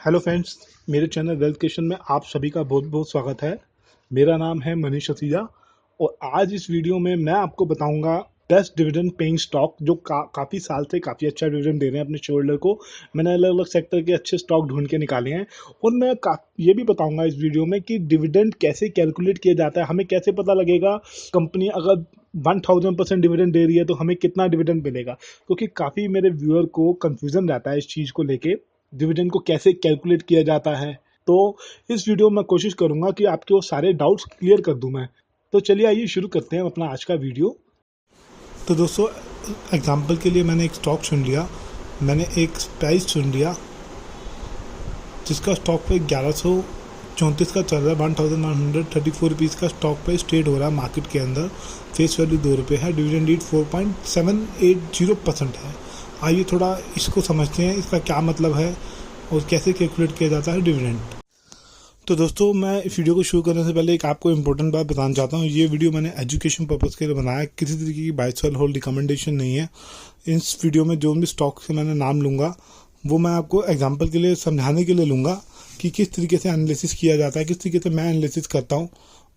Hello friends, मेरे channel wealth creation में आप सभी का बहुत बहुत स्वागत है। मेरा नाम है मनीष असीजा और आज इस वीडियो में मैं आपको बताऊंगा बेस्ट डिविडेंड पेइंग स्टॉक जो काफ़ी साल से काफ़ी अच्छा डिविडेंड दे रहे हैं अपने शेयर होल्डर को। मैंने अलग अलग सेक्टर के अच्छे स्टॉक ढूंढ के निकाले हैं और मैं ये भी बताऊंगा इस वीडियो में कि डिविडेंड कैसे कैलकुलेट किया जाता है, हमें कैसे पता लगेगा कंपनी अगर 1000% डिविडेंड दे रही है तो हमें कितना डिविडेंड मिलेगा, क्योंकि काफ़ी मेरे व्यूअर को कंफ्यूजन रहता है इस चीज़ को लेके डिविडेंड को कैसे कैलकुलेट किया जाता है। तो इस वीडियो में कोशिश करूंगा कि आपके वो सारे डाउट्स क्लियर कर दूं मैं। तो चलिए आइए शुरू करते हैं अपना आज का वीडियो। तो दोस्तों, एग्जांपल के लिए मैंने एक स्टॉक चुन लिया, मैंने एक प्राइस चुन लिया जिसका स्टॉक पे 1134 का चल रहा है। 1134 रुपीज़ का स्टॉक प्राइस ट्रेड हो रहा है मार्केट के अंदर। फेस वैल्यू 2 रुपये है। डिविडेंड यील्ड 4.780% है। आइए थोड़ा इसको समझते हैं, इसका क्या मतलब है और कैसे कैलकुलेट किया जाता है डिविडेंड। तो दोस्तों, मैं इस वीडियो को शुरू करने से पहले एक आपको इम्पोर्टेंट बात बताना चाहता हूँ। ये वीडियो मैंने एजुकेशन पर्पज़ के लिए बनाया है, किसी तरीके की बाय सेल होल्ड रिकमेंडेशन नहीं है। इस वीडियो में जो भी स्टॉक से मैंने नाम लूँगा वो मैं आपको एग्जांपल के लिए समझाने के लिए लूँगा कि किस तरीके से एनालिसिस किया जाता है, किस तरीके से मैं एनालिसिस करता हूँ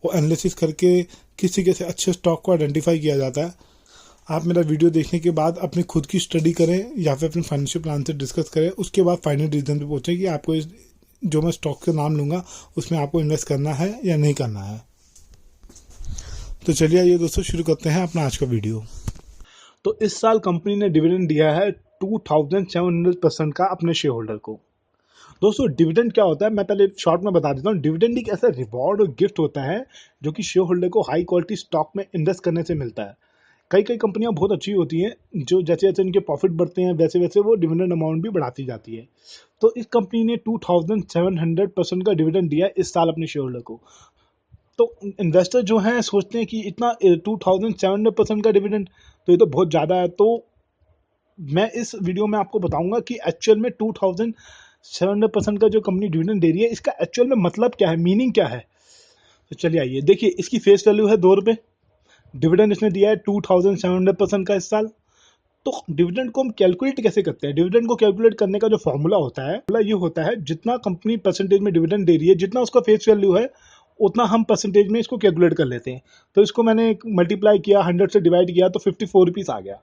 और एनालिसिस करके किस तरीके से अच्छे स्टॉक को आइडेंटिफाई किया जाता है। आप मेरा वीडियो देखने के बाद अपनी खुद की स्टडी करें या फिर अपने फाइनेंशियल प्लान से डिस्कस करें, उसके बाद फाइनल डिसीजन पे पहुंचें कि आपको जो मैं स्टॉक का नाम लूँगा उसमें आपको इन्वेस्ट करना है या नहीं करना है। तो चलिए आइए दोस्तों शुरू करते हैं अपना आज का वीडियो। तो इस साल कंपनी ने डिविडेंड दिया है 2700% का अपने शेयर होल्डर को। दोस्तों, डिविडेंड क्या होता है मैं पहले शॉर्ट में बता देता हूँ। डिविडेंड एक ऐसा रिवॉर्ड और गिफ्ट होता है जो कि शेयर होल्डर को हाई क्वालिटी स्टॉक में इन्वेस्ट करने से मिलता है। कई कंपनियां बहुत अच्छी होती हैं जो जैसे जैसे इनके प्रॉफिट बढ़ते हैं वैसे वैसे वो डिविडेंड अमाउंट भी बढ़ाती जाती है। तो इस कंपनी ने 2700% का डिविडेंड दिया है इस साल अपने शेयर होल्डर को। तो इन्वेस्टर जो हैं सोचते हैं कि इतना 2700% का डिविडेंड तो ये तो बहुत ज़्यादा है। तो मैं इस वीडियो में आपको बताऊंगा कि एक्चुअल में 2700% का जो कंपनी डिविडेंड दे रही है इसका एक्चुअल में मतलब क्या है, मीनिंग क्या है। तो चलिए आइए देखिए, इसकी फेस वैल्यू है 2 रुपये। डिविडेंड इसने दिया है 2700% का इस साल। तो डिविडेंड को हम कैलकुलेट कैसे करते हैं? डिविडेंड को कैलकुलेट करने का जो फॉर्मूला होता है ये होता है, जितना कंपनी परसेंटेज में डिविडेंड दे रही है, जितना उसका फेस वैल्यू है उतना हम परसेंटेज में इसको कैलकुलेट कर लेते हैं। तो इसको मैंने मल्टीप्लाई किया, 100 से डिवाइड किया तो 54 रुपीज़ आ गया।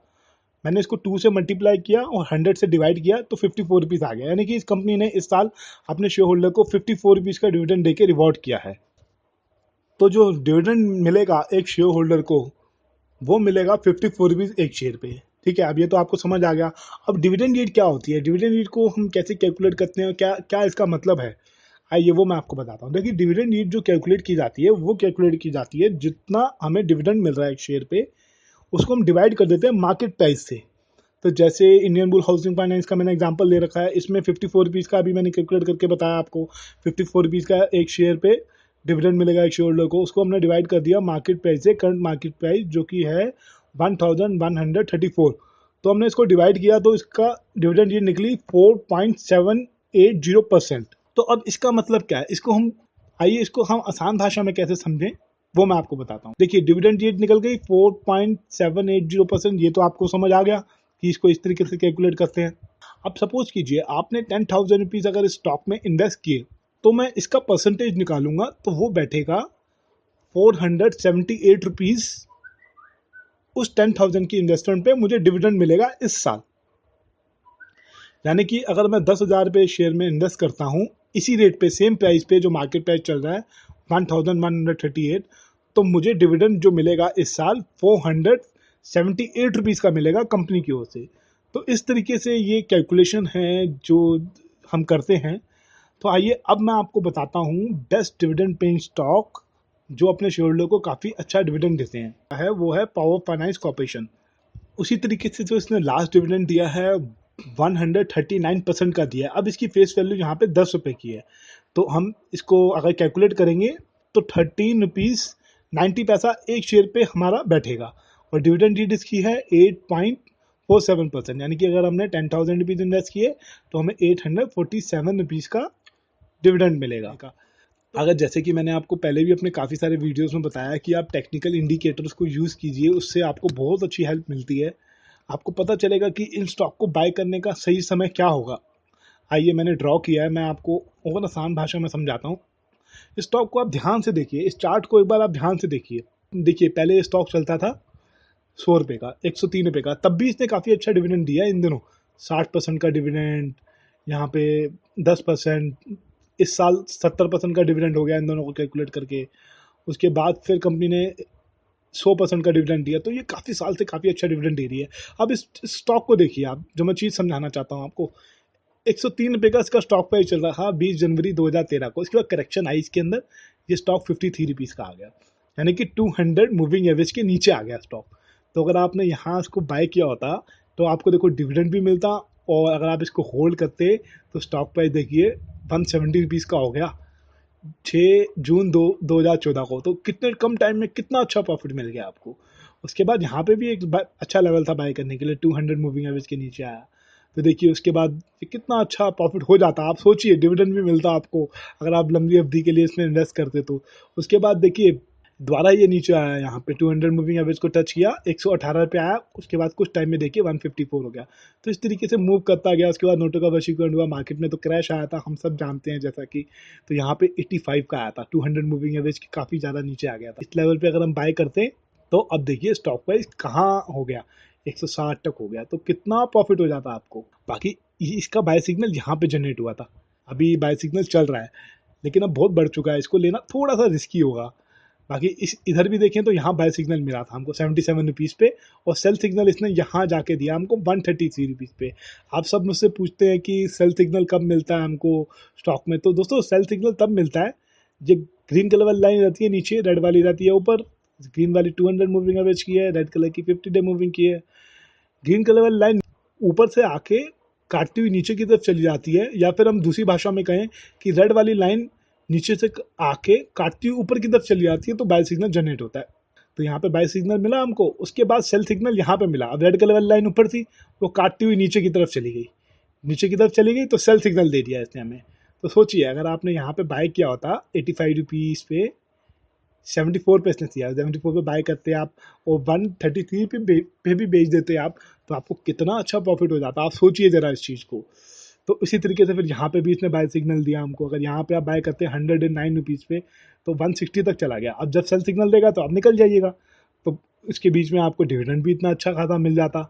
मैंने इसको 2 से मल्टीप्लाई किया और 100 से डिवाइड किया तो 54 रुपीज़ आ गया। यानी कि इस कंपनी ने इस साल अपने शेयर होल्डर को 54 रुपीज़ का डिविडेंड देके रिवॉर्ड किया है। तो जो डिविडेंड मिलेगा एक शेयर होल्डर को वो मिलेगा 54 रुपीज़ एक शेयर पे। ठीक है, अब ये तो आपको समझ आ गया। अब डिविडेंड यील्ड क्या होती है, डिविडेंड यील्ड को हम कैसे कैलकुलेट करते हैं और क्या क्या इसका मतलब है, आइए वो मैं आपको बताता हूँ। देखिए, डिविडेंड यील्ड जो कैलकुलेट की जाती है वो कैलकुलेट की जाती है जितना हमें डिविडेंड मिल रहा है एक शेयर पे उसको हम डिवाइड कर देते हैं मार्केट प्राइस से। तो जैसे इंडियन बुल हाउसिंग फाइनेंस का मैंने एग्जांपल ले रखा है, इसमें 54 रुपीज़ का अभी मैंने कैलकुलेट करके बताया आपको। 54 रुपीज़ का एक शेयर पे डिविडेंड मिलेगा एक शेयर होल्डर को, उसको हमने डिवाइड कर दिया मार्केट प्राइस से, करंट मार्केट प्राइस जो कि है 1134। तो हमने इसको डिवाइड किया तो इसका डिविडेंड ये निकली 4.780%। तो अब इसका मतलब क्या है, इसको हम आइए इसको हम आसान भाषा में कैसे समझें वो मैं आपको बताता हूँ। देखिए, डिविडेंड यील्ड निकल गई 4.780%। ये तो आपको समझ आ गया कि इसको इस तरीके से कैलकुलेट करते हैं। अब सपोज कीजिए आपने 10,000 रुपीज़ अगर स्टॉक में इन्वेस्ट किए तो मैं इसका परसेंटेज निकालूंगा तो वो बैठेगा 478 रुपीज़। उस 10,000 की इन्वेस्टमेंट पे मुझे डिविडेंड मिलेगा इस साल। यानी कि अगर मैं 10,000 रुपये शेयर में इन्वेस्ट करता हूँ इसी रेट पे, सेम प्राइस पे जो मार्केट प्राइस चल रहा है 1138, तो मुझे डिविडेंड जो मिलेगा इस साल 478 रुपीज़ का मिलेगा कंपनी की ओर से। तो इस तरीके से ये कैलकुलेशन है जो हम करते हैं। तो आइए अब मैं आपको बताता हूँ बेस्ट डिविडेंड पेइंग स्टॉक जो अपने शेयर होल्डर को काफ़ी अच्छा डिविडेंड देते हैं वो है पावर फाइनेंस कॉर्पोरेशन। उसी तरीके से जो इसने लास्ट डिविडेंड दिया है 139% का दिया है। अब इसकी फेस वैल्यू यहाँ पे 10 रुपये की है, तो हम इसको अगर कैलकुलेट करेंगे तो 13 रुपीज़ 90 पैसा एक शेयर पे हमारा बैठेगा और डिविडेंड यील्ड इसकी है 8.47%। यानी कि अगर हमने 10,000 रुपीज़ इन्वेस्ट किए तो हमें 847 रुपीज़ का डिविडेंड मिलेगा। अगर जैसे कि मैंने आपको पहले भी अपने काफ़ी सारे वीडियोस में बताया कि आप टेक्निकल इंडिकेटर्स को यूज़ कीजिए, उससे आपको बहुत अच्छी हेल्प मिलती है। आपको पता चलेगा कि इन स्टॉक को बाय करने का सही समय क्या होगा। आइए मैंने ड्रॉ किया है, मैं आपको और आसान भाषा में समझाता हूँ। इस स्टॉक को आप ध्यान से देखिए, इस चार्ट को एक बार आप ध्यान से देखिए। देखिए पहले ये स्टॉक चलता था 100 रुपये का, 103 रुपये का, तब भी इसने काफ़ी अच्छा डिविडेंड दिया है इन दिनों। 60% का डिविडेंड, यहाँ पे 10%, इस साल 70% का डिविडेंड हो गया इन दोनों को कैलकुलेट करके। उसके बाद फिर कंपनी ने 100% का डिविडेंड दिया, तो ये काफ़ी साल से काफ़ी अच्छा डिविडेंड दे रही है। अब इस स्टॉक को देखिए आप, जो मैं चीज़ समझाना चाहता हूँ आपको। 103 रुपये का इसका स्टॉक प्राइस चल रहा था 20 जनवरी 2013 को। इसके बाद करेक्शन आई इसके अंदर, ये स्टॉक 53 रुपीज़ का आ गया, यानी कि 200 मूविंग एवरेज के नीचे आ गया स्टॉक। तो अगर आपने यहाँ इसको बाय किया होता तो आपको देखो डिविडेंड भी मिलता, और अगर आप इसको होल्ड करते तो स्टॉक प्राइस देखिए 170 रुपीज़ का हो गया 6 जून 2014 को। तो कितने कम टाइम में कितना अच्छा प्रॉफिट मिल गया आपको। उसके बाद यहाँ पे भी एक अच्छा लेवल था बाय करने के लिए, 200 मूविंग एवरेज के नीचे आया। तो देखिए उसके बाद ये कितना अच्छा प्रॉफिट हो जाता। आप सोचिए डिविडेंड भी मिलता आपको अगर आप लंबी अवधि के लिए इसमें इन्वेस्ट करते तो। उसके बाद देखिए दोबारा ये नीचे आया, यहाँ पे 200 मूविंग एवरेज को टच किया, 118 रुपये आया। उसके बाद कुछ टाइम में देखिए 154 हो गया। तो इस तरीके से मूव करता गया। उसके बाद नोटों का वशीकरण हुआ, मार्केट में तो क्रैश आया था, हम सब जानते हैं जैसा कि। तो यहाँ पे 85 का आया था, 200 मूविंग एवरेज की काफ़ी ज़्यादा नीचे आ गया था। इस लेवल पे अगर हम बाय करते तो अब देखिए स्टॉक प्राइस कहाँ हो गया, 160 तक हो गया। तो कितना प्रॉफिट हो जाता आपको। बाकी इसका बाय सिग्नल यहाँ पे जनरेट हुआ था, अभी बाय सिग्नल चल रहा है, लेकिन अब बहुत बढ़ चुका है, इसको लेना थोड़ा सा रिस्की होगा। बाकी इस इधर भी देखें तो यहाँ बाय सिग्नल मिला था हमको 77 रुपीज़ पे, और सेल सिग्नल इसने यहाँ जाके दिया हमको 133 रुपीज़ पे। आप सब मुझसे पूछते हैं कि सेल सिग्नल कब मिलता है हमको स्टॉक में। तो दोस्तों सेल सिग्नल तब मिलता है जब ग्रीन कलर वाली लाइन रहती है नीचे, रेड वाली रहती है ऊपर। ग्रीन वाली 200 मूविंग एवरेज की है, रेड कलर की 50 डे मूविंग की है। ग्रीन कलर वाली लाइन ऊपर से आके काटती हुई नीचे की तरफ चली जाती है, या फिर हम दूसरी भाषा में कहें कि रेड वाली लाइन नीचे से आके काटती हुई ऊपर की तरफ चली जाती है, तो बाय सिग्नल जनरेट होता है। तो यहाँ पे बाय सिग्नल मिला हमको। उसके बाद सेल सिग्नल यहाँ पे मिला। अब रेड कलर वाली लाइन ऊपर थी, वो काटती हुई नीचे की तरफ चली गई, नीचे की तरफ चली गई, तो सेल सिग्नल दे दिया इसने हमें। तो सोचिए अगर आपने यहाँ पे बाय किया होता 85 रुपीज़ पे, 74 पे इसने दिया, 74 पे बाय करते आप और 133 पे भी बेच देते आप, तो आपको कितना अच्छा प्रॉफिट हो जाता। आप सोचिए ज़रा इस चीज़ को। तो इसी तरीके से फिर यहाँ पे भी इसने बाय सिग्नल दिया हमको। अगर यहाँ पे आप बाय करते हैं 109 रुपीज़ पे, तो 160 तक चला गया। अब जब सेल सिग्नल देगा तो आप निकल जाइएगा, तो इसके बीच में आपको डिविडेंड भी इतना अच्छा खासा मिल जाता।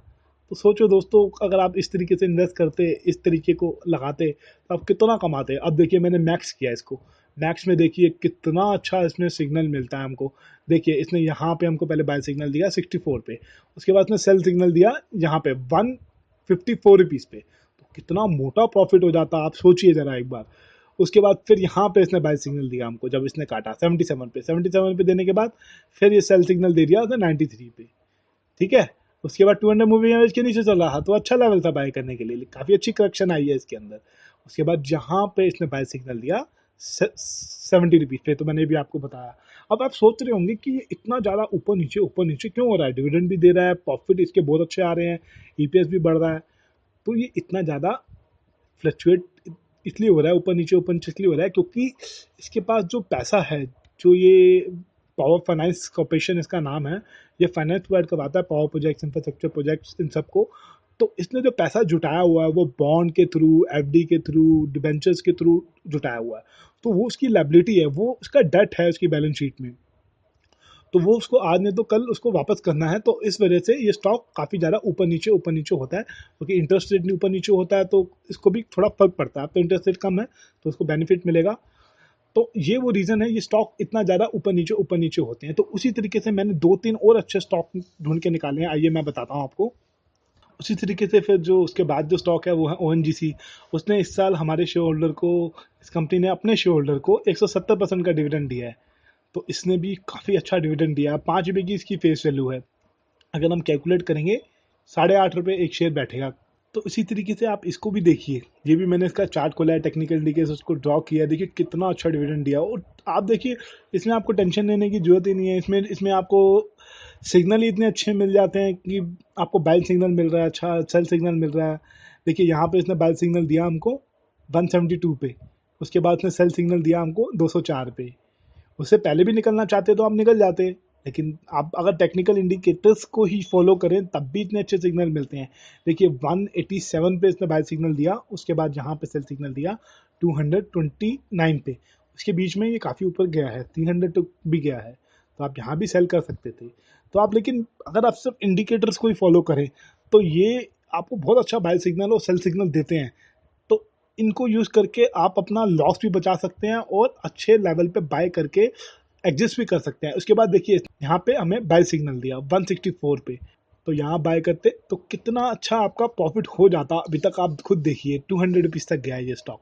तो सोचो दोस्तों, अगर आप इस तरीके से इन्वेस्ट करते, इस तरीके को लगाते, तो आप कितना कमाते। अब देखिए मैंने मैक्स किया इसको, मैक्स में देखिए कितना अच्छा इसमें सिग्नल मिलता है हमको। देखिए इसने यहाँ पे हमको पहले बाय सिग्नल दिया 64 पे, उसके बाद इसने सेल सिग्नल दिया यहाँ पे 154 रुपीज़ पे। तो कितना मोटा प्रॉफिट हो जाता, आप सोचिए ज़रा एक बार। उसके बाद फिर यहाँ पे इसने बाय सिग्नल दिया हमको, जब इसने काटा 77 पे देने के बाद फिर ये सेल सिग्नल दे दिया उसने 93 पे, ठीक है। उसके बाद 200 मूविंग एवरेज के नीचे चल रहा, तो अच्छा लेवल था बाय करने के लिए, काफ़ी अच्छी करेक्शन आई है इसके अंदर। उसके बाद जहाँ पे इसने बाय सिग्नल दिया 70 रुपीज़ पे, तो मैंने भी आपको बताया। अब आप सोच रहे होंगे कि ये इतना ज़्यादा ऊपर नीचे क्यों हो रहा है, डिविडेंड भी दे रहा है, प्रॉफिट इसके बहुत अच्छे आ रहे हैं, ईपीएस भी बढ़ रहा है, तो ये इतना ज़्यादा फ्लक्चुएट इसलिए हो रहा है, ऊपर नीचे इसलिए हो रहा है क्योंकि इसके पास जो पैसा है, जो ये पावर फाइनेंस कॉर्पोरेशन इसका नाम है, ये फाइनेंस प्रोवाइड करवाता है पावर प्रोजेक्ट्स, इंफ्रास्ट्रक्चर प्रोजेक्ट्स, इन सबको। तो इसने जो पैसा जुटाया हुआ है वो बॉन्ड के थ्रू, एफडी के थ्रू, डिबेंचर्स के थ्रू जुटाया हुआ है, तो वो उसकी लायबिलिटी है, वो उसका डेट है उसकी बैलेंस शीट में। तो वो उसको आज नहीं तो कल उसको वापस करना है। तो इस वजह से ये स्टॉक काफ़ी ज़्यादा ऊपर नीचे होता है, क्योंकि इंटरेस्ट रेट ऊपर नीचे होता है तो इसको भी थोड़ा फर्क पड़ता है। अब तो इंटरेस्ट रेट कम है तो उसको बेनिफिट मिलेगा। तो ये वो रीज़न है, ये स्टॉक इतना ज़्यादा ऊपर नीचे होते हैं। तो उसी तरीके से मैंने 2-3 और अच्छे स्टॉक ढूंढ के निकाले हैं, आइए मैं बताता हूँ आपको। उसी तरीके से फिर जो उसके बाद जो स्टॉक है वो है ओएनजीसी। उसने इस साल हमारे शेयर होल्डर को, इस कंपनी ने अपने शेयर होल्डर को 170% का डिविडेंड दिया है। तो इसने भी काफ़ी अच्छा डिविडेंड दिया है। 5 रुपये की इसकी फेस वैल्यू है, अगर हम कैलकुलेट करेंगे 8.5 रुपये एक शेयर बैठेगा। तो इसी तरीके से आप इसको भी देखिए, ये भी मैंने इसका चार्ट खोला है, टेक्निकल इंडिकेटर्स उसको ड्रॉ किया है, देखिए कितना अच्छा डिविडेंड दिया। और आप देखिए इसमें आपको टेंशन लेने की जरूरत ही नहीं है। इसमें आपको सिग्नल ही इतने अच्छे मिल जाते हैं कि आपको बाय सिग्नल मिल रहा है, अच्छा सेल सिग्नल मिल रहा है। देखिए यहाँ पे इसने बाय सिग्नल दिया हमको 172 पे, उसके बाद इसने सेल सिग्नल दिया हमको 204 पे। उससे पहले भी निकलना चाहते तो आप निकल जाते, लेकिन आप अगर टेक्निकल इंडिकेटर्स को ही फॉलो करें तब भी इतने अच्छे सिग्नल मिलते हैं। देखिए 187 पे इसने बाय सिग्नल दिया, उसके बाद यहाँ पे सेल सिग्नल दिया 229 पे, उसके बीच में ये काफ़ी ऊपर गया है, 300 तक भी गया है, तो आप यहाँ भी सेल कर सकते थे। तो आप लेकिन अगर आप सिर्फ इंडिकेटर्स को ही फॉलो करें तो ये आपको बहुत अच्छा बाय सिग्नल और सेल सिग्नल देते हैं। तो इनको यूज़ करके आप अपना लॉस भी बचा सकते हैं और अच्छे लेवल पे बाय करके एग्जिस्ट भी कर सकते हैं। उसके बाद देखिए यहाँ पे हमें बाय सिग्नल दिया 164 पे, तो यहाँ बाय करते तो कितना अच्छा आपका प्रॉफिट हो जाता। अभी तक आप खुद देखिए 200 रुपीज़ तक गया है ये स्टॉक।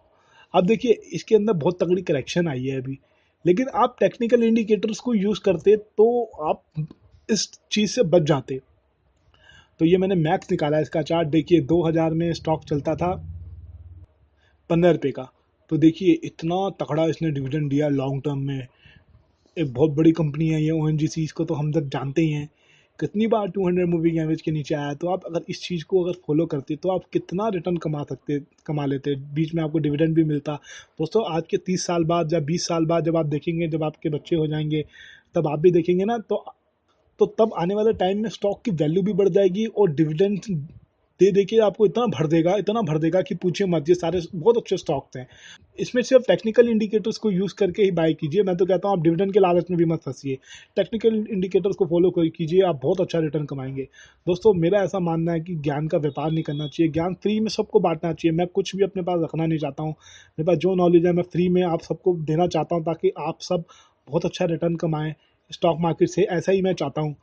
अब देखिए इसके अंदर बहुत तगड़ी करेक्शन आई है अभी, लेकिन आप टेक्निकल इंडिकेटर्स को यूज़ करते तो आप इस चीज़ से बच जाते। तो ये मैंने मैक्स निकाला है इसका चार्ट, देखिए 2000 में स्टॉक चलता था 15 रुपये का, तो देखिए इतना तगड़ा इसने डिविडेंड दिया लॉन्ग टर्म में। एक बहुत बड़ी कंपनी है ये ONGC, इसको तो हम सब जानते ही हैं, कितनी बार 200 मूविंग एवरेज के नीचे आया। तो आप अगर इस चीज़ को अगर फॉलो करते तो आप कितना रिटर्न कमा लेते, बीच में आपको डिविडेंड भी मिलता। दोस्तों आज के 30 साल बाद या 20 साल बाद जब आप देखेंगे, जब आपके बच्चे हो जाएंगे, तब आप भी देखेंगे ना, तो तब आने वाले टाइम में स्टॉक की वैल्यू भी बढ़ जाएगी और डिविडेंड दे दे के आपको इतना भर देगा कि पूछिए मत। ये सारे बहुत अच्छे स्टॉक्स हैं, इसमें सिर्फ टेक्निकल इंडिकेटर्स को यूज़ करके ही बाय कीजिए। मैं तो कहता हूँ आप डिविडेंड के लालच में भी मत फंसिए, टेक्निकल इंडिकेटर्स को फॉलो कीजिए, आप बहुत अच्छा रिटर्न कमाएंगे। दोस्तों मेरा ऐसा मानना है कि ज्ञान का व्यापार नहीं करना चाहिए, ज्ञान फ्री में सबको बांटना चाहिए। मैं कुछ भी अपने पास रखना नहीं चाहता हूँ, मेरे पास जो नॉलेज है मैं फ्री में आप सबको देना चाहता हूँ, ताकि आप सब बहुत अच्छा रिटर्न कमाएं स्टॉक मार्केट से, ऐसा ही मैं चाहता हूँ।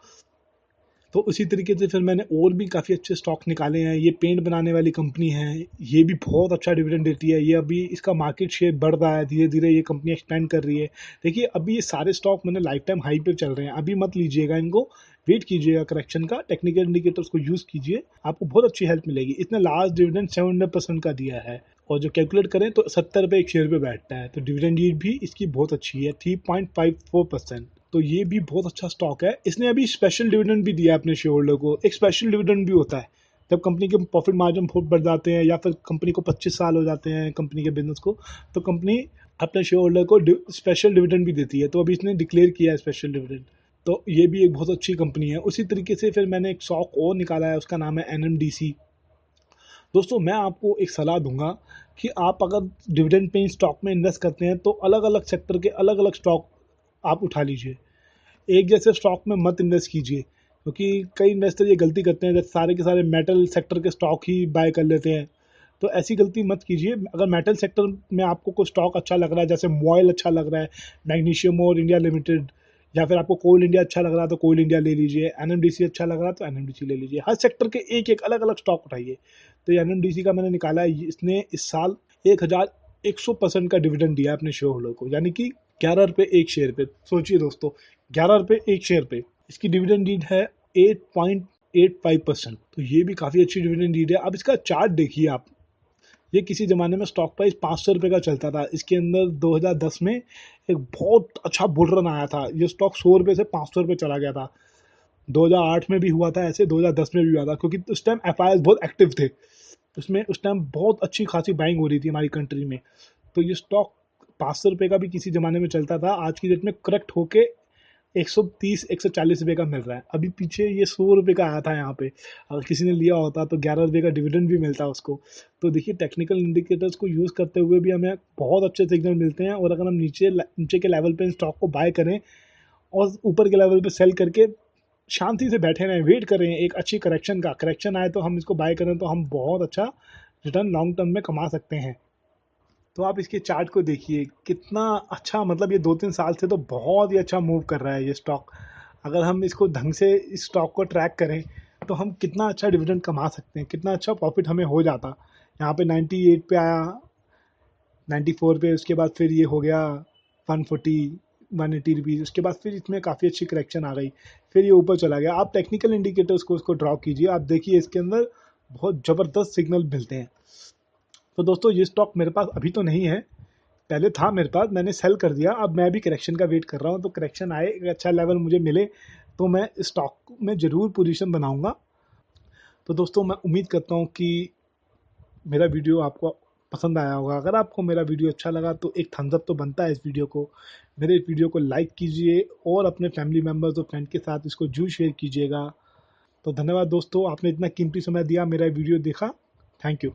तो उसी तरीके से फिर मैंने और भी काफ़ी अच्छे स्टॉक निकाले हैं। ये पेंट बनाने वाली कंपनी है, ये भी बहुत अच्छा डिविडेंड देती है, ये अभी इसका मार्केट शेयर बढ़ रहा है, धीरे धीरे ये कंपनी एक्सपेंड कर रही है। देखिए अभी ये सारे स्टॉक मैंने लाइफ टाइम हाई पे चल रहे हैं, अभी मत लीजिएगा इनको, वेट कीजिएगा करेक्शन का, टेक्निकल इंडिकेटर्स को यूज़ कीजिए, आपको बहुत अच्छी हेल्प मिलेगी। इसने लास्ट डिविडेंड 700% का दिया है, और जो कैलकुलेट करें तो 70 रुपये एक शेयर पे बैठता है, तो डिविडेंड यील्ड भी इसकी बहुत अच्छी है 3.54%। तो ये भी बहुत अच्छा स्टॉक है। इसने अभी स्पेशल डिविडेंड भी दिया है अपने शेयर होल्डर को। एक स्पेशल डिविडेंड भी होता है जब कंपनी के प्रॉफिट मार्जिन बहुत बढ़ जाते हैं, या फिर कंपनी को 25 साल हो जाते हैं कंपनी के बिजनेस को, तो कंपनी अपने शेयर होल्डर को स्पेशल डिविडेंड भी देती है। तो अभी इसने डिक्लेयर किया है स्पेशल डिविडेंड, तो ये भी एक बहुत अच्छी कंपनी है। उसी तरीके से फिर मैंने एक स्टॉक और निकाला है, उसका नाम है NMDC। दोस्तों मैं आपको एक सलाह दूंगा कि आप अगर डिविडेंड पेइंग स्टॉक में इन्वेस्ट करते हैं तो अलग अलग सेक्टर के अलग अलग स्टॉक आप उठा लीजिए, एक जैसे स्टॉक में मत इन्वेस्ट कीजिए, क्योंकि कई इन्वेस्टर ये गलती करते हैं, जैसे सारे के सारे मेटल सेक्टर के स्टॉक ही बाय कर लेते हैं। तो ऐसी गलती मत कीजिए। अगर मेटल सेक्टर में आपको कोई स्टॉक अच्छा लग रहा है, जैसे मोइल अच्छा लग रहा है, मैग्नीशियम और इंडिया लिमिटेड, या फिर आपको कोल इंडिया अच्छा लग रहा है तो कोल इंडिया ले लीजिए, NMDC अच्छा लग रहा है तो NMDC ले लीजिए। हर सेक्टर के एक एक अलग अलग स्टॉक उठाइए। तो ये NMDC का मैंने निकाला है, इसने इस साल 1100% का डिविडेंड दिया अपने शेयर होल्डर को, यानी कि 11 रुपये एक शेयर पे। सोचिए दोस्तों, 11 रुपये एक शेयर पे इसकी डिविडेंड यील्ड है 8.85%। तो ये भी काफ़ी अच्छी डिविडेंड यील्ड है। अब इसका चार्ट देखिए आप, ये किसी ज़माने में स्टॉक प्राइस 500 रुपये का चलता था, इसके अंदर 2010 में एक बहुत अच्छा बुल रन आया था, ये स्टॉक 100 रुपये से 500 रुपये चला गया था। 2008 में भी हुआ था ऐसे, 2010 में भी हुआ था, क्योंकि उस टाइम FIs बहुत एक्टिव थे, उसमें उस टाइम बहुत अच्छी खासी बाइंग हो रही थी हमारी कंट्री में। तो ये स्टॉक 500 रुपये का भी किसी ज़माने में चलता था, आज की डेट में करेक्ट होके 130-140 रुपये का मिल रहा है। अभी पीछे ये 100 रुपये का आया था यहाँ पे, अगर किसी ने लिया होता तो 11 रुपये का डिविडेंड भी मिलता उसको। तो देखिए टेक्निकल इंडिकेटर्स को यूज़ करते हुए भी हमें बहुत अच्छे सिग्नल मिलते हैं, और अगर हम नीचे के लेवल पे स्टॉक को बाय करें और ऊपर के लेवल पे सेल करके शांति से बैठे रहें, वेट करें एक अच्छी करेक्शन का, करेक्शन आए तो हम इसको बाय करें तो हम बहुत अच्छा रिटर्न लॉन्ग टर्म में कमा सकते हैं। तो आप इसके चार्ट को देखिए कितना अच्छा, मतलब ये 2-3 साल से तो बहुत ही अच्छा मूव कर रहा है ये स्टॉक। अगर हम इसको ढंग से इस स्टॉक को ट्रैक करें तो हम कितना अच्छा डिविडेंड कमा सकते हैं, कितना अच्छा प्रॉफिट हमें हो जाता। यहाँ पे 98 पे आया, 94 पे, उसके बाद फिर ये हो गया 180 रुपीज़, उसके बाद फिर इसमें काफ़ी अच्छी करेक्शन आ गई, फिर ये ऊपर चला गया। आप टेक्निकल इंडिकेटर्स को उसको ड्रॉ कीजिए, आप देखिए इसके अंदर बहुत ज़बरदस्त सिग्नल मिलते हैं। तो दोस्तों ये स्टॉक मेरे पास अभी तो नहीं है, पहले था मेरे पास, मैंने सेल कर दिया। अब मैं भी करेक्शन का वेट कर रहा हूँ, तो करेक्शन आए, एक अच्छा लेवल मुझे मिले तो मैं स्टॉक में ज़रूर पोजीशन बनाऊँगा। तो दोस्तों मैं उम्मीद करता हूँ कि मेरा वीडियो आपको पसंद आया होगा। अगर आपको मेरा वीडियो अच्छा लगा तो एक थम्स अप तो बनता है इस वीडियो को। मेरे इस वीडियो को लाइक कीजिए और अपने फैमिली मेम्बर्स और फ्रेंड के साथ इसको जरूर शेयर कीजिएगा। तो धन्यवाद दोस्तों, आपने इतना कीमती समय दिया, मेरा वीडियो देखा। Thank you.